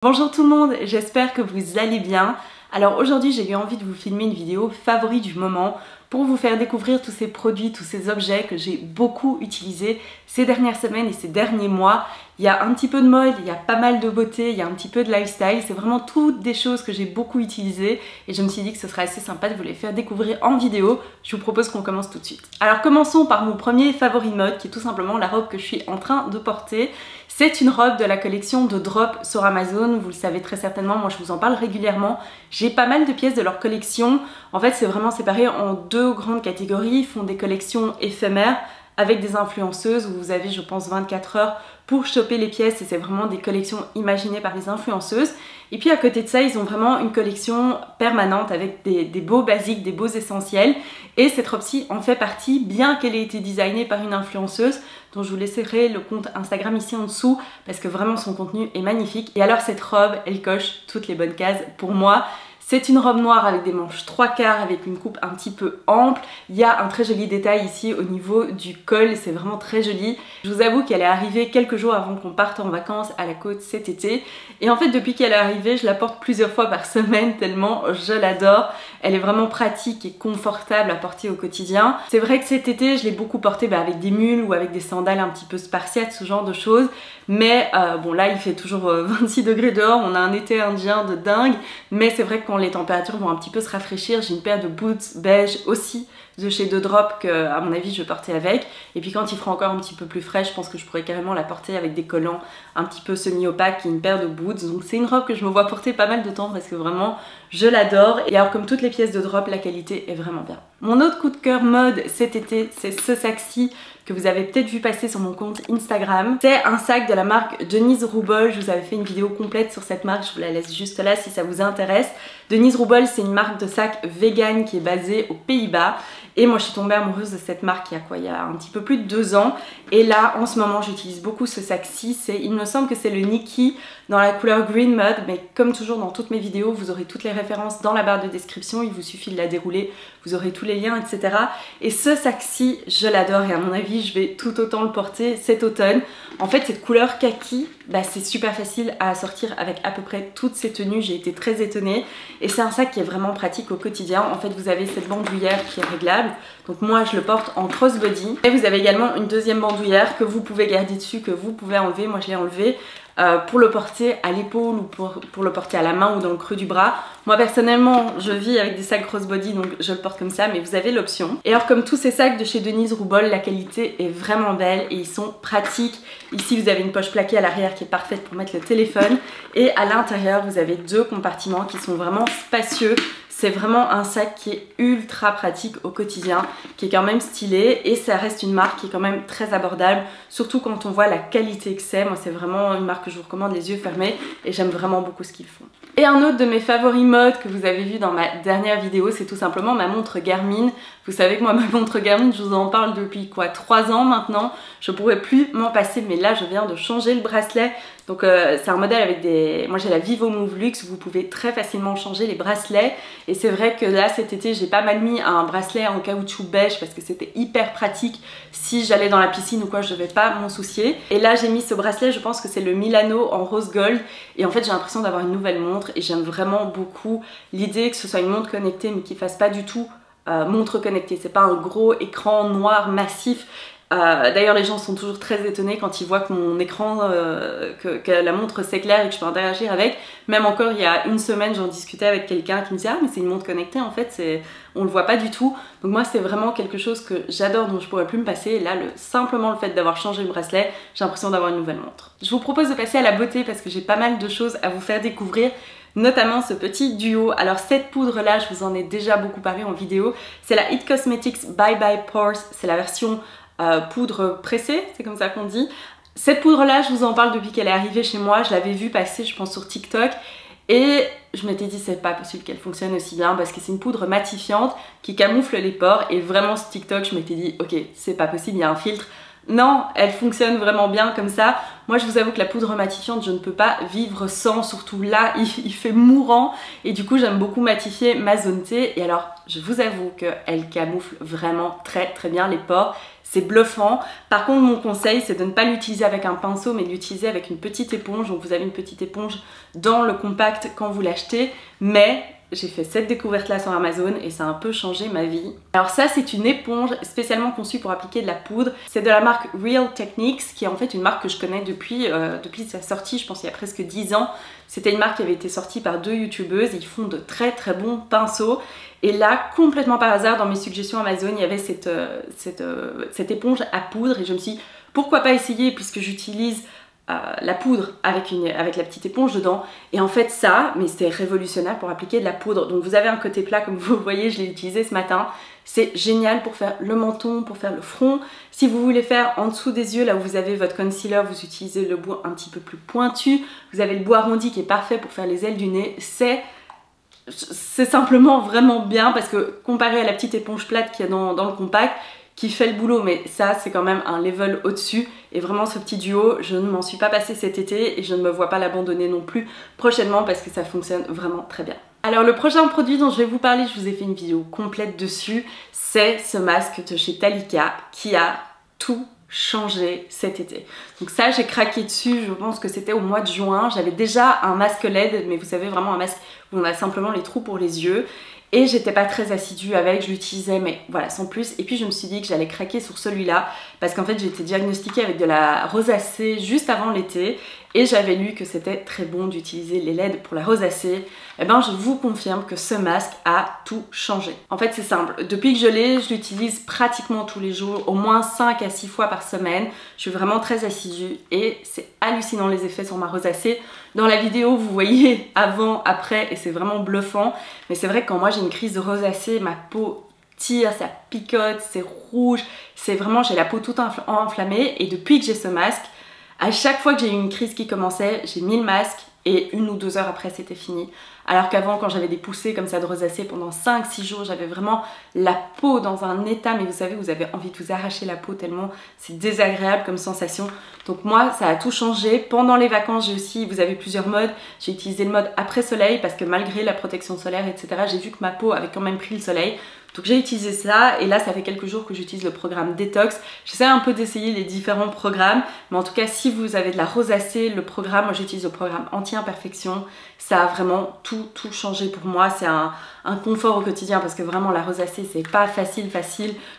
Bonjour tout le monde, j'espère que vous allez bien. Alors aujourd'hui j'ai eu envie de vous filmer une vidéo favori du moment pour vous faire découvrir tous ces produits, tous ces objets que j'ai beaucoup utilisés ces dernières semaines et ces derniers mois. Il y a un petit peu de mode, il y a pas mal de beauté, il y a un petit peu de lifestyle, c'est vraiment toutes des choses que j'ai beaucoup utilisées et je me suis dit que ce serait assez sympa de vous les faire découvrir en vidéo. Je vous propose qu'on commence tout de suite. Alors commençons par mon premier favori mode qui est tout simplement la robe que je suis en train de porter. C'est une robe de la collection de Drop sur Amazon, vous le savez très certainement, moi je vous en parle régulièrement. J'ai pas mal de pièces de leur collection. En fait c'est vraiment séparé en deux grandes catégories. Ils font des collections éphémères avec des influenceuses où vous avez je pense 24 heures pour choper les pièces et c'est vraiment des collections imaginées par les influenceuses. Et puis à côté de ça ils ont vraiment une collection permanente avec des beaux basiques, des beaux essentiels et cette robe-ci en fait partie bien qu'elle ait été designée par une influenceuse dont je vous laisserai le compte Instagram ici en dessous parce que vraiment son contenu est magnifique. Et alors cette robe elle coche toutes les bonnes cases pour moi. C'est une robe noire avec des manches 3/4 avec une coupe un petit peu ample. Il y a un très joli détail ici au niveau du col, c'est vraiment très joli. Je vous avoue qu'elle est arrivée quelques jours avant qu'on parte en vacances à la côte cet été. Et en fait depuis qu'elle est arrivée, je la porte plusieurs fois par semaine tellement je l'adore. Elle est vraiment pratique et confortable à porter au quotidien. C'est vrai que cet été je l'ai beaucoup portée avec des mules ou avec des sandales un petit peu spartiates, ce genre de choses. Mais bon là il fait toujours 26 degrés dehors, on a un été indien de dingue. Mais c'est vrai que quand les températures vont un petit peu se rafraîchir, j'ai une paire de boots beige aussi de chez The Drop que à mon avis je vais porter avec. Et puis quand il fera encore un petit peu plus frais, je pense que je pourrais carrément la porter avec des collants un petit peu semi-opaques et une paire de boots. Donc c'est une robe que je me vois porter pas mal de temps parce que vraiment je l'adore. Et alors comme toutes les pièces de Drop, la qualité est vraiment bien. Mon autre coup de cœur mode cet été, c'est ce sac-ci que vous avez peut-être vu passer sur mon compte Instagram. C'est un sac de la marque Denise Roubol. Je vous avais fait une vidéo complète sur cette marque, je vous la laisse juste là si ça vous intéresse. Denise Roubol, c'est une marque de sac vegan qui est basée aux Pays-Bas. Et moi je suis tombée amoureuse de cette marque il y a un petit peu plus de 2 ans. Et là en ce moment j'utilise beaucoup ce sac-ci. Il me semble que c'est le Nikki dans la couleur Green Mud. Mais comme toujours dans toutes mes vidéos, vous aurez toutes les références dans la barre de description. Il vous suffit de la dérouler, vous aurez tous les liens, etc. Et ce sac-ci, je l'adore et à mon avis je vais tout autant le porter cet automne. En fait cette couleur kaki, c'est super facile à assortir avec à peu près toutes ces tenues. J'ai été très étonnée. Et c'est un sac qui est vraiment pratique au quotidien. En fait vous avez cette bandoulière qui est réglable. Donc moi je le porte en crossbody. Et vous avez également une deuxième bandoulière que vous pouvez garder dessus, que vous pouvez enlever. Moi je l'ai enlevé pour le porter à l'épaule ou pour le porter à la main ou dans le creux du bras. Moi personnellement je vis avec des sacs crossbody donc je le porte comme ça, mais vous avez l'option. Et alors comme tous ces sacs de chez Denise Roubol, la qualité est vraiment belle et ils sont pratiques. Ici vous avez une poche plaquée à l'arrière qui est parfaite pour mettre le téléphone et à l'intérieur vous avez 2 compartiments qui sont vraiment spacieux. C'est vraiment un sac qui est ultra pratique au quotidien, qui est quand même stylé et ça reste une marque qui est quand même très abordable, surtout quand on voit la qualité que c'est. Moi c'est vraiment une marque que je vous recommande les yeux fermés et j'aime vraiment beaucoup ce qu'ils font. Et un autre de mes favoris modes que vous avez vu dans ma dernière vidéo, c'est tout simplement ma montre Garmin. Vous savez que moi ma montre Garmin, je vous en parle depuis quoi 3 ans maintenant. Je pourrais plus m'en passer, mais là je viens de changer le bracelet. Donc c'est un modèle avec des... Moi j'ai la Vivo Move Luxe, vous pouvez très facilement changer les bracelets. Et c'est vrai que là cet été j'ai pas mal mis un bracelet en caoutchouc beige parce que c'était hyper pratique si j'allais dans la piscine ou quoi, je devais pas m'en soucier. Et là j'ai mis ce bracelet, je pense que c'est le Milano en rose gold. Et en fait j'ai l'impression d'avoir une nouvelle montre et j'aime vraiment beaucoup l'idée que ce soit une montre connectée mais qui fasse pas du tout montre connectée. C'est pas un gros écran noir massif. D'ailleurs les gens sont toujours très étonnés quand ils voient que mon écran, que la montre s'éclaire et que je peux interagir avec. Même encore il y a une semaine j'en discutais avec quelqu'un qui me disait ah mais c'est une montre connectée en fait, on le voit pas du tout. Donc moi c'est vraiment quelque chose que j'adore, dont je pourrais plus me passer. Et là simplement le fait d'avoir changé le bracelet, j'ai l'impression d'avoir une nouvelle montre. Je vous propose de passer à la beauté parce que j'ai pas mal de choses à vous faire découvrir, notamment ce petit duo. Alors cette poudre là, je vous en ai déjà beaucoup parlé en vidéo, c'est la It Cosmetics Bye Bye Pores, c'est la version poudre pressée, c'est comme ça qu'on dit. Cette poudre là, je vous en parle depuis qu'elle est arrivée chez moi, je l'avais vue passer je pense sur TikTok et je m'étais dit c'est pas possible qu'elle fonctionne aussi bien parce que c'est une poudre matifiante qui camoufle les pores et vraiment ce TikTok je m'étais dit ok c'est pas possible, il y a un filtre. Non, elle fonctionne vraiment bien comme ça. Moi je vous avoue que la poudre matifiante je ne peux pas vivre sans, surtout là il fait mourant et du coup j'aime beaucoup matifier ma zone T et alors je vous avoue qu'elle camoufle vraiment très bien les pores. C'est bluffant. Par contre mon conseil c'est de ne pas l'utiliser avec un pinceau mais de l'utiliser avec une petite éponge. Donc vous avez une petite éponge dans le compact quand vous l'achetez, mais j'ai fait cette découverte là sur Amazon et ça a un peu changé ma vie. Alors ça c'est une éponge spécialement conçue pour appliquer de la poudre. C'est de la marque Real Techniques qui est en fait une marque que je connais depuis sa sortie, je pense il y a presque 10 ans. C'était une marque qui avait été sortie par 2 youtubeuses. Ils font de très bons pinceaux. Et là, complètement par hasard, dans mes suggestions Amazon, il y avait cette éponge à poudre et je me suis dit pourquoi pas essayer puisque j'utilise la poudre avec la petite éponge dedans. Et en fait ça, mais c'est révolutionnaire pour appliquer de la poudre. Donc vous avez un côté plat comme vous voyez, je l'ai utilisé ce matin. C'est génial pour faire le menton, pour faire le front. Si vous voulez faire en dessous des yeux, là où vous avez votre concealer, vous utilisez le bout un petit peu plus pointu. Vous avez le bout arrondi qui est parfait pour faire les ailes du nez. C'est simplement vraiment bien parce que comparé à la petite éponge plate qu'il y a dans le compact, qui fait le boulot, mais ça c'est quand même un level au-dessus et vraiment ce petit duo je ne m'en suis pas passé cet été et je ne me vois pas l'abandonner non plus prochainement parce que ça fonctionne vraiment très bien. Alors le prochain produit dont je vais vous parler, je vous ai fait une vidéo complète dessus, c'est ce masque de chez Talika qui a tout changé cet été. Donc ça j'ai craqué dessus, je pense que c'était au mois de juin. J'avais déjà un masque LED mais vous savez vraiment un masque où on a simplement les trous pour les yeux. Et j'étais pas très assidue avec, je l'utilisais mais voilà sans plus. Et puis je me suis dit que j'allais craquer sur celui-là parce qu'en fait j'ai été diagnostiquée avec de la rosacée juste avant l'été et j'avais lu que c'était très bon d'utiliser les LED pour la rosacée. Et ben je vous confirme que ce masque a tout changé. En fait c'est simple, depuis que je l'ai, je l'utilise pratiquement tous les jours, au moins 5 à 6 fois par semaine. Je suis vraiment très assidue et c'est hallucinant les effets sur ma rosacée. Dans la vidéo vous voyez avant, après et c'est vraiment bluffant. Mais c'est vrai que quand moi j'ai une crise de rosacée, ma peau tire, ça picote, c'est rouge, c'est vraiment, j'ai la peau toute enflammée et depuis que j'ai ce masque, à chaque fois que j'ai eu une crise qui commençait, j'ai mis le masque et 1 ou 2 heures après c'était fini. Alors qu'avant quand j'avais des poussées comme ça de rosacée pendant 5-6 jours, j'avais vraiment la peau dans un état, mais vous savez vous avez envie de vous arracher la peau tellement c'est désagréable comme sensation. Donc moi ça a tout changé. Pendant les vacances j'ai aussi, vous avez plusieurs modes, j'ai utilisé le mode après soleil parce que malgré la protection solaire etc, j'ai vu que ma peau avait quand même pris le soleil. Donc j'ai utilisé ça et là ça fait quelques jours que j'utilise le programme Détox. J'essaie un peu d'essayer les différents programmes, mais en tout cas si vous avez de la rosacée, le programme, moi j'utilise le programme Anti-Imperfection. Ça a vraiment tout changé pour moi. C'est un confort au quotidien parce que vraiment la rosacée c'est pas facile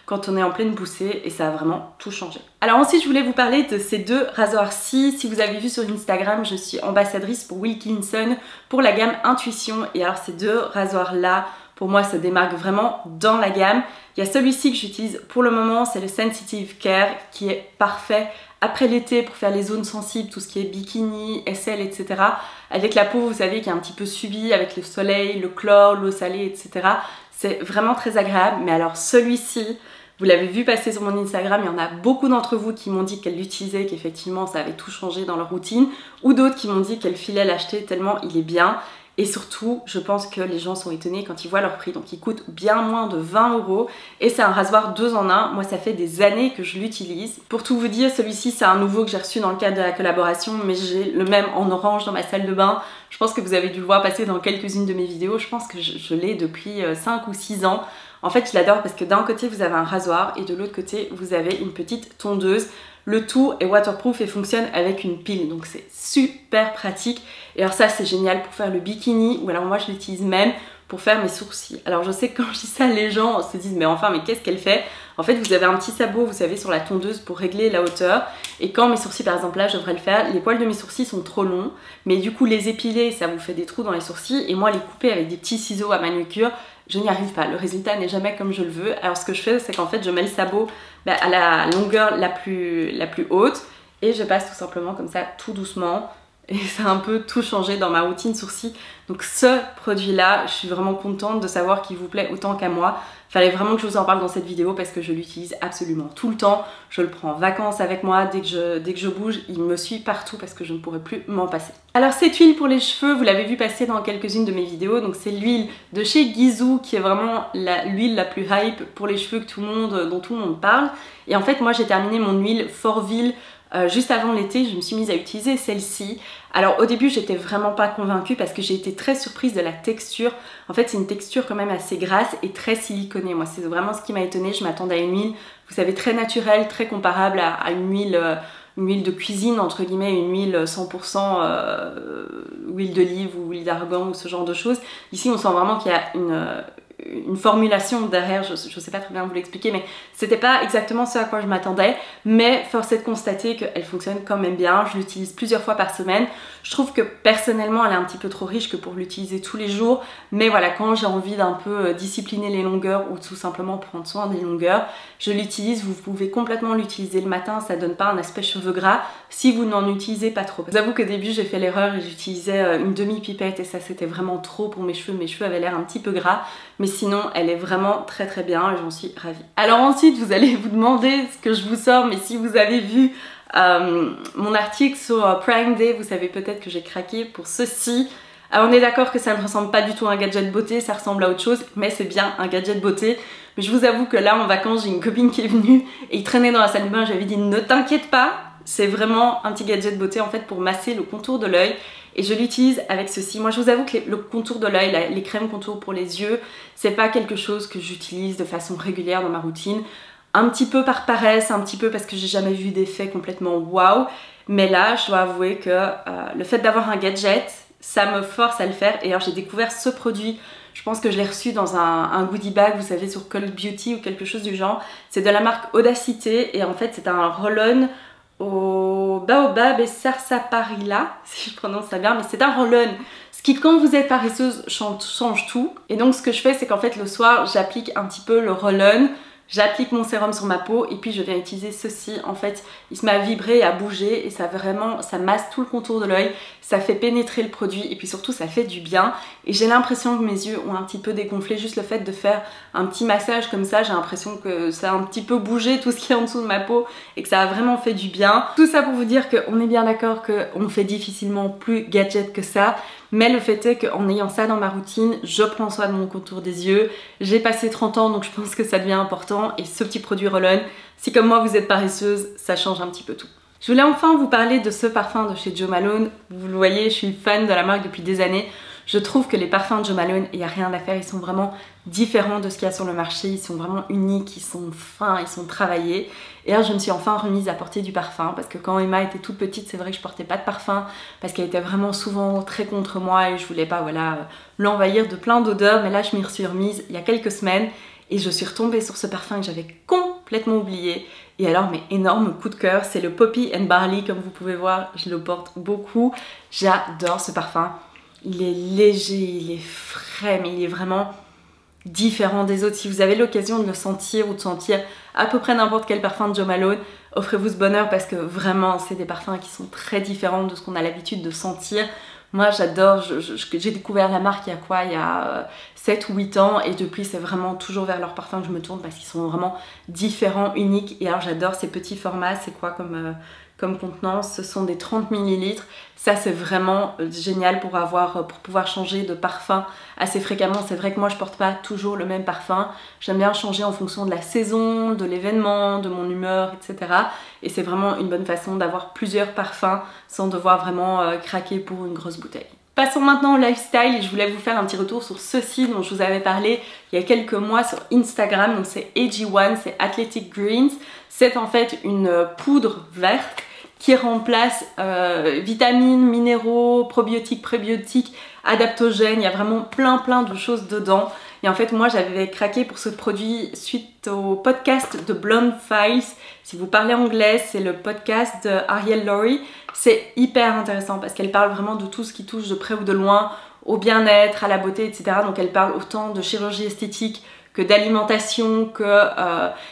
quand on est en pleine poussée et ça a vraiment tout changé. Alors ensuite je voulais vous parler de ces 2 rasoirs-ci. Si vous avez vu sur Instagram, je suis ambassadrice pour Wilkinson pour la gamme Intuition et alors ces 2 rasoirs là pour moi se démarquent vraiment dans la gamme. Il y a celui-ci que j'utilise pour le moment, c'est le Sensitive Care qui est parfait après l'été pour faire les zones sensibles, tout ce qui est bikini, aisselle, etc. Avec la peau, vous savez, qui est un petit peu subie avec le soleil, le chlore, l'eau salée, etc. C'est vraiment très agréable. Mais alors celui-ci, vous l'avez vu passer sur mon Instagram, il y en a beaucoup d'entre vous qui m'ont dit qu'elles l'utilisaient, qu'effectivement ça avait tout changé dans leur routine, ou d'autres qui m'ont dit qu'elles filaient l'acheter tellement il est bien. Et surtout, je pense que les gens sont étonnés quand ils voient leur prix. Donc il coûte bien moins de 20 € et c'est un rasoir 2 en 1. Moi ça fait des années que je l'utilise. Pour tout vous dire, celui-ci c'est un nouveau que j'ai reçu dans le cadre de la collaboration, mais j'ai le même en orange dans ma salle de bain. Je pense que vous avez dû le voir passer dans quelques-unes de mes vidéos. Je pense que je l'ai depuis 5 ou 6 ans. En fait je l'adore parce que d'un côté vous avez un rasoir et de l'autre côté vous avez une petite tondeuse. Le tout est waterproof et fonctionne avec une pile, donc c'est super pratique. Et alors ça c'est génial pour faire le bikini, ou alors moi je l'utilise même pour faire mes sourcils. Alors je sais que quand je dis ça, les gens se disent mais enfin mais qu'est-ce qu'elle fait? En fait vous avez un petit sabot, vous savez, sur la tondeuse pour régler la hauteur. Et quand mes sourcils, par exemple là je devrais le faire, les poils de mes sourcils sont trop longs, mais du coup les épiler ça vous fait des trous dans les sourcils, et moi les couper avec des petits ciseaux à manucure, je n'y arrive pas, le résultat n'est jamais comme je le veux. Alors ce que je fais c'est qu'en fait je mets le sabot à la longueur la plus haute et je passe tout simplement comme ça tout doucement et ça a un peu tout changé dans ma routine sourcils. Donc ce produit-là, je suis vraiment contente de savoir qu'il vous plaît autant qu'à moi. Fallait vraiment que je vous en parle dans cette vidéo parce que je l'utilise absolument tout le temps. Je le prends en vacances avec moi, dès que je bouge, il me suit partout parce que je ne pourrais plus m'en passer. Alors cette huile pour les cheveux, vous l'avez vu passer dans quelques-unes de mes vidéos, donc c'est l'huile de chez Ghizou qui est vraiment l'huile la plus hype pour les cheveux dont tout le monde parle. Et en fait moi j'ai terminé mon huile Forville juste avant l'été, je me suis mise à utiliser celle-ci. Alors au début j'étais vraiment pas convaincue parce que j'ai été très surprise de la texture. En fait c'est une texture quand même assez grasse et très siliconée. Moi c'est vraiment ce qui m'a étonnée. Je m'attendais à une huile, vous savez, très naturelle, très comparable à une huile de cuisine entre guillemets, une huile 100% huile d'olive ou huile d'argan ou ce genre de choses. Ici on sent vraiment qu'il y a une formulation derrière, je sais pas très bien vous l'expliquer, mais c'était pas exactement ce à quoi je m'attendais, mais force est de constater qu'elle fonctionne quand même bien. Je l'utilise plusieurs fois par semaine. Je trouve que personnellement elle est un petit peu trop riche que pour l'utiliser tous les jours, mais voilà, quand j'ai envie d'un peu discipliner les longueurs ou tout simplement prendre soin des longueurs, je l'utilise. Vous pouvez complètement l'utiliser le matin, ça donne pas un aspect cheveux gras si vous n'en utilisez pas trop. Je vous avoue qu'au début j'ai fait l'erreur et j'utilisais une demi-pipette et ça c'était vraiment trop pour mes cheveux avaient l'air un petit peu gras, mais sinon elle est vraiment très très bien et j'en suis ravie. Alors ensuite vous allez vous demander ce que je vous sors, mais si vous avez vu mon article sur Prime Day, vous savez peut-être que j'ai craqué pour ceci. Alors on est d'accord que ça ne ressemble pas du tout à un gadget beauté, ça ressemble à autre chose, mais c'est bien un gadget beauté. Mais je vous avoue que là en vacances j'ai une copine qui est venue et il traînait dans la salle de bain, j'avais dit ne t'inquiète pas, c'est vraiment un petit gadget beauté en fait pour masser le contour de l'œil. Et je l'utilise avec ceci. Moi je vous avoue que le contour de l'œil, les crèmes contour pour les yeux, c'est pas quelque chose que j'utilise de façon régulière dans ma routine. Un petit peu par paresse, un petit peu parce que j'ai jamais vu d'effet complètement waouh. Mais là je dois avouer que le fait d'avoir un gadget, ça me force à le faire. Et alors j'ai découvert ce produit, je pense que je l'ai reçu dans un goodie bag, vous savez, sur Cult Beauty ou quelque chose du genre. C'est de la marque Audacité et en fait c'est un roll-on au baobab et sarsaparilla, si je prononce ça bien, mais c'est un roll-on. Ce qui, quand vous êtes paresseuse, change tout. Et donc ce que je fais, c'est qu'en fait le soir, j'applique un petit peu le roll-on, j'applique mon sérum sur ma peau et puis je viens utiliser ceci. En fait, il se met à vibrer, à bouger et ça masse tout le contour de l'œil, ça fait pénétrer le produit et puis surtout ça fait du bien. Et j'ai l'impression que mes yeux ont un petit peu dégonflé, juste le fait de faire un petit massage comme ça, j'ai l'impression que ça a un petit peu bougé tout ce qui est en dessous de ma peau et que ça a vraiment fait du bien. Tout ça pour vous dire qu'on est bien d'accord qu'on fait difficilement plus gadget que ça. Mais le fait est qu'en ayant ça dans ma routine, je prends soin de mon contour des yeux. J'ai passé 30 ans donc je pense que ça devient important. Et ce petit produit roll-on, si comme moi vous êtes paresseuse, ça change un petit peu tout. Je voulais enfin vous parler de ce parfum de chez Jo Malone. Vous le voyez, je suis fan de la marque depuis des années. Je trouve que les parfums de Jo Malone, il n'y a rien à faire, ils sont vraiment différents de ce qu'il y a sur le marché, ils sont vraiment uniques, ils sont fins, ils sont travaillés. Et là je me suis enfin remise à porter du parfum parce que quand Emma était toute petite, c'est vrai que je portais pas de parfum parce qu'elle était vraiment souvent très contre moi et je voulais pas l'envahir de plein d'odeurs. Mais là je m'y suis remise il y a quelques semaines et je suis retombée sur ce parfum que j'avais complètement oublié. Et alors mes énormes coup de cœur, c'est le Poppy and Barley, comme vous pouvez voir, je le porte beaucoup. J'adore ce parfum. Il est léger, il est frais, mais il est vraiment différent des autres. Si vous avez l'occasion de le sentir ou de sentir à peu près n'importe quel parfum de Jo Malone, offrez-vous ce bonheur parce que vraiment c'est des parfums qui sont très différents de ce qu'on a l'habitude de sentir. Moi j'adore, j'ai découvert la marque il y a 7 ou 8 ans et depuis c'est vraiment toujours vers leurs parfums que je me tourne parce qu'ils sont vraiment différents, uniques. Et alors j'adore ces petits formats, c'est quoi comme contenance? Ce sont des 30 ml. Ça c'est vraiment génial pour pouvoir changer de parfum assez fréquemment. C'est vrai que moi je porte pas toujours le même parfum. J'aime bien changer en fonction de la saison, de l'événement, de mon humeur, etc. Et c'est vraiment une bonne façon d'avoir plusieurs parfums sans devoir vraiment craquer pour une grosse bouteille. Passons maintenant au lifestyle et je voulais vous faire un petit retour sur ceci dont je vous avais parlé il y a quelques mois sur Instagram. Donc c'est AG1, c'est Athletic Greens. C'est en fait une poudre verte qui remplace vitamines, minéraux, probiotiques, prébiotiques, adaptogènes. Il y a vraiment plein de choses dedans. Et en fait moi j'avais craqué pour ce produit suite au podcast de Blonde Files. Si vous parlez anglais, c'est le podcast de Ariel Laurie. C'est hyper intéressant parce qu'elle parle vraiment de tout ce qui touche de près ou de loin au bien-être, à la beauté, etc. Donc elle parle autant de chirurgie esthétique d'alimentation, que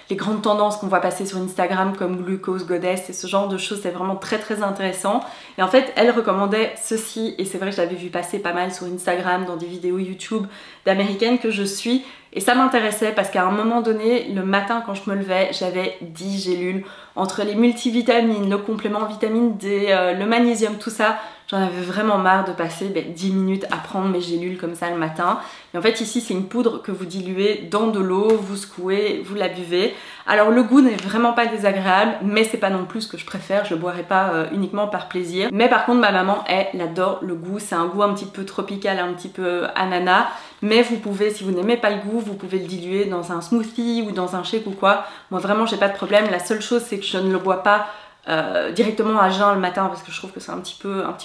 les grandes tendances qu'on voit passer sur Instagram comme Glucose Goddess et ce genre de choses. C'est vraiment très très intéressant. Et en fait, elle recommandait ceci, et c'est vrai que je l'avais vu passer pas mal sur Instagram, dans des vidéos YouTube d'américaines que je suis. Et ça m'intéressait parce qu'à un moment donné, le matin quand je me levais, j'avais 10 gélules. Entre les multivitamines, le complément vitamine D, le magnésium, tout ça, j'en avais vraiment marre de passer 10 minutes à prendre mes gélules comme ça le matin. Et en fait ici c'est une poudre que vous diluez dans de l'eau, vous secouez, vous la buvez. Alors le goût n'est vraiment pas désagréable, mais c'est pas non plus ce que je préfère, je le boirai pas uniquement par plaisir. Mais par contre ma maman, elle adore le goût, c'est un goût un petit peu tropical, un petit peu ananas. Mais vous pouvez, si vous n'aimez pas le goût, vous pouvez le diluer dans un smoothie ou dans un shake ou quoi. Moi vraiment j'ai pas de problème, la seule chose c'est que je ne le bois pas directement à jeun le matin parce que je trouve que c'est un petit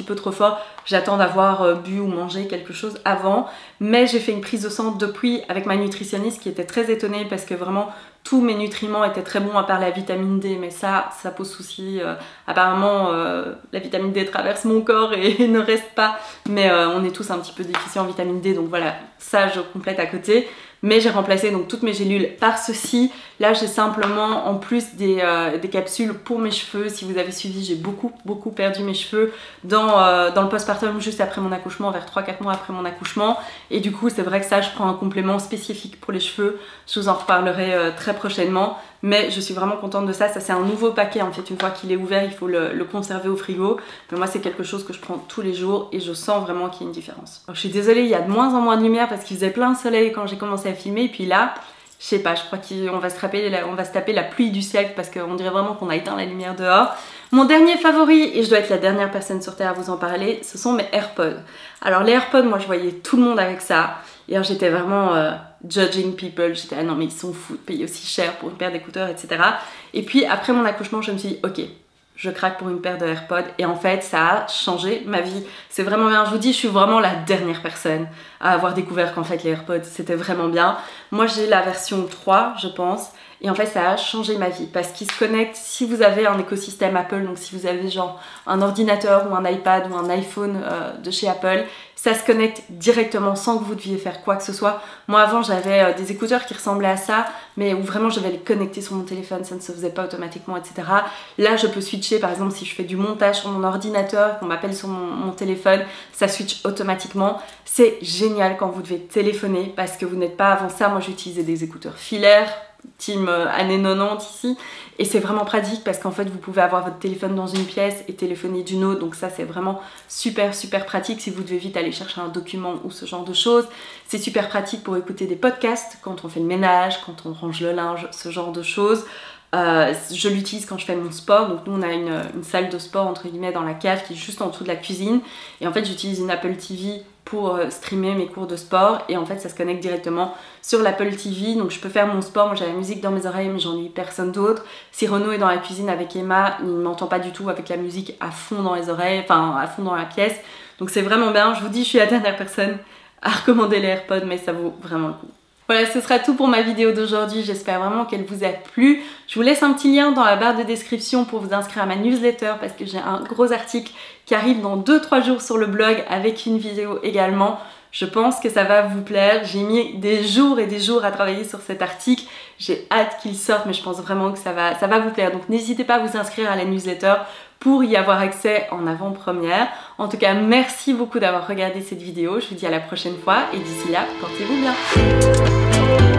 peu trop fort. J'attends d'avoir bu ou mangé quelque chose avant, mais j'ai fait une prise de sang depuis avec ma nutritionniste qui était très étonnée parce que vraiment tous mes nutriments étaient très bons à part la vitamine D, mais ça pose souci. Apparemment la vitamine D traverse mon corps et ne reste pas, mais on est tous un petit peu déficients en vitamine D, donc voilà, ça je complète à côté. Mais j'ai remplacé donc toutes mes gélules par ceci. Là j'ai simplement en plus des capsules pour mes cheveux. Si vous avez suivi, j'ai beaucoup perdu mes cheveux dans le postpartum juste après mon accouchement, vers 3-4 mois après mon accouchement. Et du coup c'est vrai que ça je prends un complément spécifique pour les cheveux. Je vous en reparlerai très prochainement. Mais je suis vraiment contente de ça. Ça c'est un nouveau paquet en fait. Une fois qu'il est ouvert, il faut le conserver au frigo. Mais moi c'est quelque chose que je prends tous les jours et je sens vraiment qu'il y a une différence. Alors, je suis désolée, il y a de moins en moins de lumière parce qu'il faisait plein de soleil quand j'ai commencé à filmer. Et puis là, je sais pas, je crois qu'on va se taper la pluie du siècle parce qu'on dirait vraiment qu'on a éteint la lumière dehors. Mon dernier favori, et je dois être la dernière personne sur Terre à vous en parler, ce sont mes AirPods. Alors les AirPods, moi je voyais tout le monde avec ça. Et alors j'étais vraiment judging people, j'étais non mais ils sont fous de payer aussi cher pour une paire d'écouteurs, etc. Et puis après mon accouchement, je me suis dit ok, je craque pour une paire de AirPods et en fait ça a changé ma vie. C'est vraiment bien, je vous dis, je suis vraiment la dernière personne à avoir découvert qu'en fait les AirPods c'était vraiment bien. Moi j'ai la version 3 je pense. Et en fait ça a changé ma vie parce qu'ils se connectent, si vous avez un écosystème Apple, donc si vous avez genre un ordinateur ou un iPad ou un iPhone de chez Apple, ça se connecte directement sans que vous deviez faire quoi que ce soit. Moi avant j'avais des écouteurs qui ressemblaient à ça, mais où vraiment je devais les connecter sur mon téléphone, ça ne se faisait pas automatiquement, etc. Là je peux switcher, par exemple si je fais du montage sur mon ordinateur, qu'on m'appelle sur mon téléphone, ça switch automatiquement. C'est génial quand vous devez téléphoner parce que vous n'êtes pas, avant ça moi j'utilisais des écouteurs filaires, team années 90 ici, et c'est vraiment pratique parce qu'en fait vous pouvez avoir votre téléphone dans une pièce et téléphoner d'une autre, donc ça c'est vraiment super pratique si vous devez vite aller chercher un document ou ce genre de choses. C'est super pratique pour écouter des podcasts quand on fait le ménage, quand on range le linge, ce genre de choses. Je l'utilise quand je fais mon sport, donc nous on a une salle de sport entre guillemets dans la cave qui est juste en dessous de la cuisine, et en fait j'utilise une Apple TV pour streamer mes cours de sport, et en fait ça se connecte directement sur l'Apple TV, donc je peux faire mon sport. Moi j'ai la musique dans mes oreilles mais j'ennuie personne d'autre. Si Renaud est dans la cuisine avec Emma, il ne m'entend pas du tout avec la musique à fond dans les oreilles, enfin à fond dans la pièce, donc c'est vraiment bien. Je vous dis, je suis la dernière personne à recommander les AirPods, mais ça vaut vraiment le coup. Voilà, ce sera tout pour ma vidéo d'aujourd'hui, j'espère vraiment qu'elle vous a plu. Je vous laisse un petit lien dans la barre de description pour vous inscrire à ma newsletter parce que j'ai un gros article qui arrive dans 2-3 jours sur le blog avec une vidéo également. Je pense que ça va vous plaire, j'ai mis des jours et des jours à travailler sur cet article, j'ai hâte qu'il sorte mais je pense vraiment que ça va vous plaire. Donc n'hésitez pas à vous inscrire à la newsletter pour y avoir accès en avant-première. En tout cas, merci beaucoup d'avoir regardé cette vidéo. Je vous dis à la prochaine fois et d'ici là, portez-vous bien.